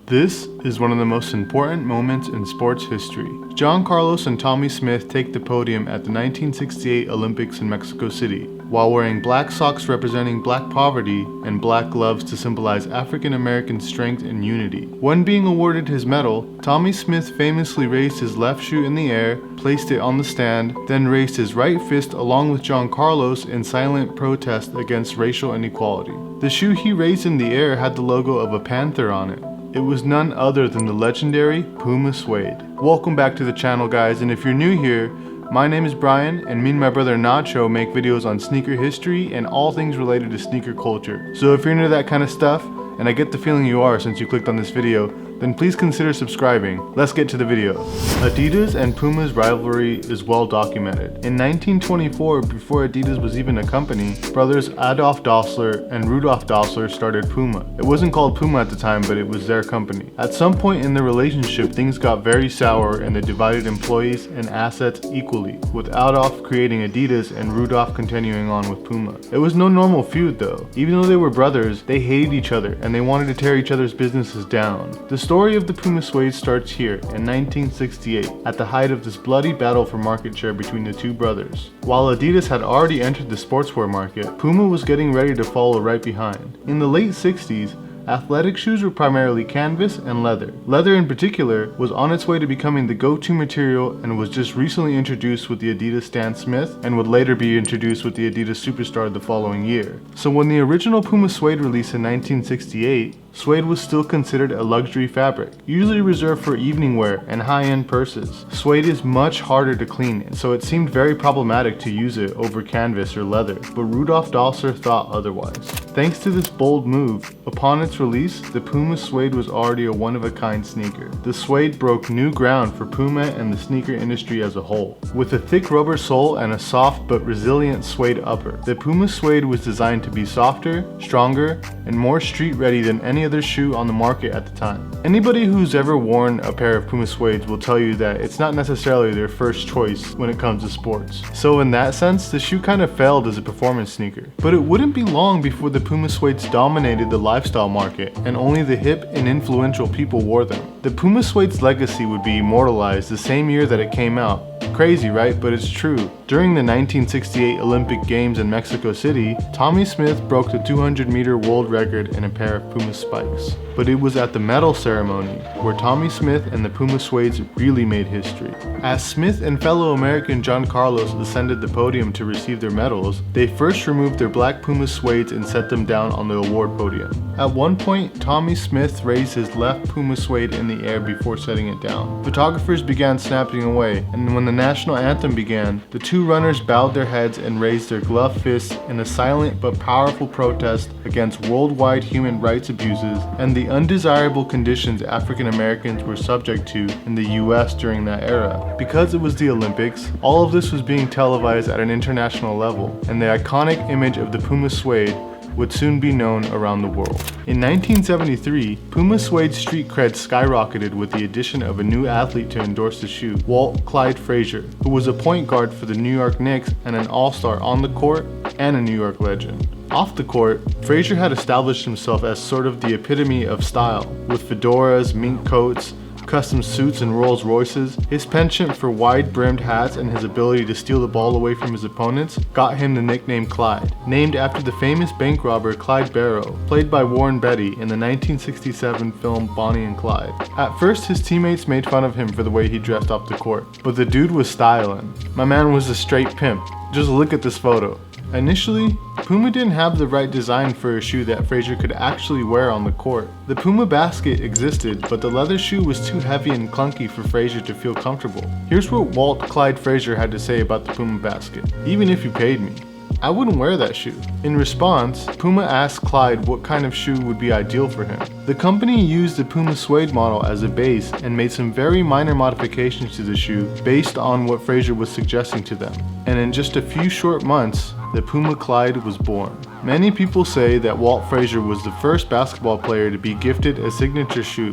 This is one of the most important moments in sports history. John Carlos and Tommy Smith take the podium at the 1968 Olympics in Mexico City, while wearing black socks representing black poverty and black gloves to symbolize African American strength and unity. When being awarded his medal, Tommy Smith famously raised his left shoe in the air, placed it on the stand, then raised his right fist along with John Carlos in silent protest against racial inequality. The shoe he raised in the air had the logo of a panther on it. It was none other than the legendary Puma Suede. Welcome back to the channel, guys, and if you're new here, my name is Brian, and me and my brother Nacho make videos on sneaker history and all things related to sneaker culture. So if you're into that kind of stuff, and I get the feeling you are since you clicked on this video, then please consider subscribing. Let's get to the video. Adidas and Puma's rivalry is well documented. In 1924, before Adidas was even a company, brothers Adolf Dassler and Rudolf Dassler started Puma. It wasn't called Puma at the time, but it was their company. At some point in the relationship, things got very sour and they divided employees and assets equally, with Adolf creating Adidas and Rudolf continuing on with Puma. It was no normal feud though. Even though they were brothers, they hated each other and they wanted to tear each other's businesses down. The story of the Puma Suede starts here in 1968, at the height of this bloody battle for market share between the two brothers. While Adidas had already entered the sportswear market, Puma was getting ready to follow right behind. In the late 60s, athletic shoes were primarily canvas and leather. Leather in particular was on its way to becoming the go-to material and was just recently introduced with the Adidas Stan Smith and would later be introduced with the Adidas Superstar the following year. So when the original Puma Suede released in 1968, suede was still considered a luxury fabric, usually reserved for evening wear and high-end purses. Suede is much harder to clean, so it seemed very problematic to use it over canvas or leather, but Rudolf Dassler thought otherwise. Thanks to this bold move, upon its release, the Puma Suede was already a one-of-a-kind sneaker. The suede broke new ground for Puma and the sneaker industry as a whole. With a thick rubber sole and a soft but resilient suede upper, the Puma Suede was designed to be softer, stronger, and more street-ready than any other shoe on the market at the time. Anybody who's ever worn a pair of Puma Suedes will tell you that it's not necessarily their first choice when it comes to sports. So in that sense, the shoe kind of failed as a performance sneaker. But it wouldn't be long before the Puma Suedes dominated the lifestyle market, and only the hip and influential people wore them. The Puma Suede's legacy would be immortalized the same year that it came out. Crazy, right? But it's true. During the 1968 Olympic Games in Mexico City, Tommy Smith broke the 200-meter world record in a pair of Puma spikes. But it was at the medal ceremony where Tommy Smith and the Puma Suedes really made history. As Smith and fellow American John Carlos ascended the podium to receive their medals, they first removed their black Puma Suedes and set them down on the award podium. At one point, Tommy Smith raised his left Puma Suede in the air before setting it down. Photographers began snapping away, and when the national anthem began, the two runners bowed their heads and raised their gloved fists in a silent but powerful protest against worldwide human rights abuses and the undesirable conditions African Americans were subject to in the US during that era. Because it was the Olympics, all of this was being televised at an international level, and the iconic image of the Puma Suede would soon be known around the world. In 1973, Puma Suede's street cred skyrocketed with the addition of a new athlete to endorse the shoe, Walt Clyde Frazier, who was a point guard for the New York Knicks and an all-star on the court and a New York legend. Off the court, Frazier had established himself as sort of the epitome of style, with fedoras, mink coats, custom suits and Rolls Royces. His penchant for wide-brimmed hats and his ability to steal the ball away from his opponents got him the nickname Clyde, named after the famous bank robber Clyde Barrow, played by Warren Beatty in the 1967 film Bonnie and Clyde. At first, his teammates made fun of him for the way he dressed off the court, but the dude was styling. My man was a straight pimp. Just look at this photo. Initially, Puma didn't have the right design for a shoe that Frazier could actually wear on the court. The Puma basket existed, but the leather shoe was too heavy and clunky for Frazier to feel comfortable. Here's what Walt Clyde Frazier had to say about the Puma basket. "Even if you paid me, I wouldn't wear that shoe." In response, Puma asked Clyde what kind of shoe would be ideal for him. The company used the Puma Suede model as a base and made some very minor modifications to the shoe based on what Frazier was suggesting to them. And in just a few short months, the Puma Clyde was born. Many people say that Walt Frazier was the first basketball player to be gifted a signature shoe,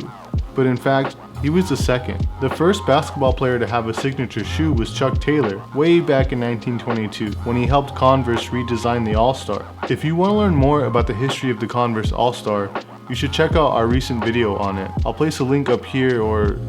but in fact, he was the second. The first basketball player to have a signature shoe was Chuck Taylor, way back in 1922, when he helped Converse redesign the All-Star. If you want to learn more about the history of the Converse All-Star, You should check out our recent video on it. I'll place a link up here or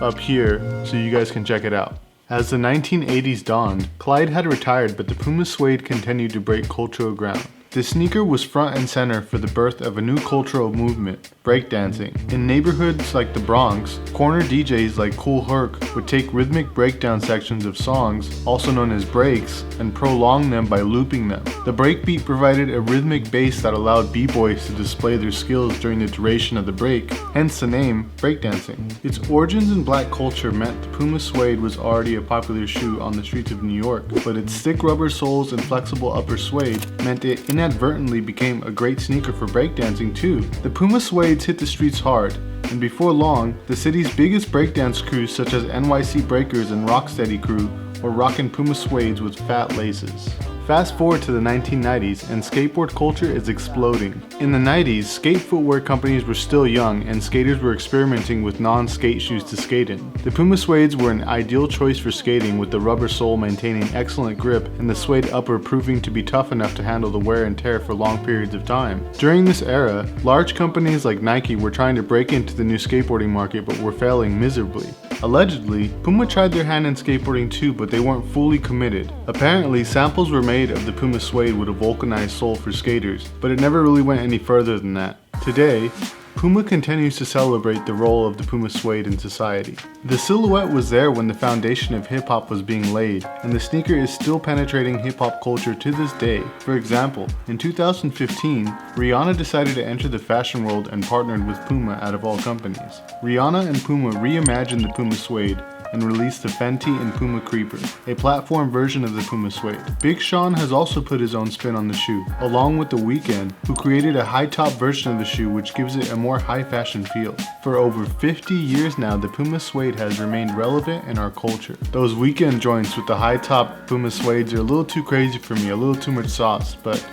up here so you guys can check it out. As the 1980s dawned, Clyde had retired, but the Puma Suede continued to break cultural ground. The sneaker was front and center for the birth of a new cultural movement, breakdancing. In neighborhoods like the Bronx, corner DJs like Kool Herc would take rhythmic breakdown sections of songs, also known as breaks, and prolong them by looping them. The breakbeat provided a rhythmic bass that allowed b-boys to display their skills during the duration of the break, hence the name breakdancing. Its origins in black culture meant the Puma Suede was already a popular shoe on the streets of New York, but its thick rubber soles and flexible upper suede meant it inadvertently became a great sneaker for breakdancing too. The Puma Suedes hit the streets hard, and before long, the city's biggest breakdance crews such as NYC Breakers and Rocksteady Crew were rocking Puma Suedes with fat laces. Fast forward to the 1990s and skateboard culture is exploding. In the 90s, skate footwear companies were still young and skaters were experimenting with non-skate shoes to skate in. The Puma Suedes were an ideal choice for skating, with the rubber sole maintaining excellent grip and the suede upper proving to be tough enough to handle the wear and tear for long periods of time. During this era, large companies like Nike were trying to break into the new skateboarding market but were failing miserably. Allegedly, Puma tried their hand in skateboarding too, but they weren't fully committed. Apparently, samples were made of the Puma Suede with a vulcanized sole for skaters, but it never really went any further than that. Today, Puma continues to celebrate the role of the Puma Suede in society. The silhouette was there when the foundation of hip-hop was being laid, and the sneaker is still penetrating hip-hop culture to this day. For example, in 2015, Rihanna decided to enter the fashion world and partnered with Puma out of all companies. Rihanna and Puma reimagined the Puma Suede and released the Fenty and Puma Creeper, a platform version of the Puma Suede. Big Sean has also put his own spin on the shoe, along with The Weeknd, who created a high-top version of the shoe which gives it a more high-fashion feel. For over 50 years now, the Puma Suede has remained relevant in our culture. Those weekend joints with the high-top Puma Suedes are a little too crazy for me, a little too much sauce, but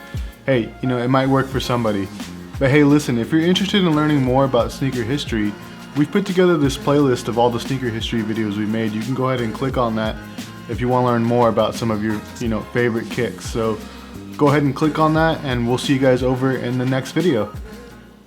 hey, you know, it might work for somebody. But hey, listen, if you're interested in learning more about sneaker history, we've put together this playlist of all the sneaker history videos we made. You can go ahead and click on that if you want to learn more about some of your, favorite kicks. So go ahead and click on that, and we'll see you guys over in the next video.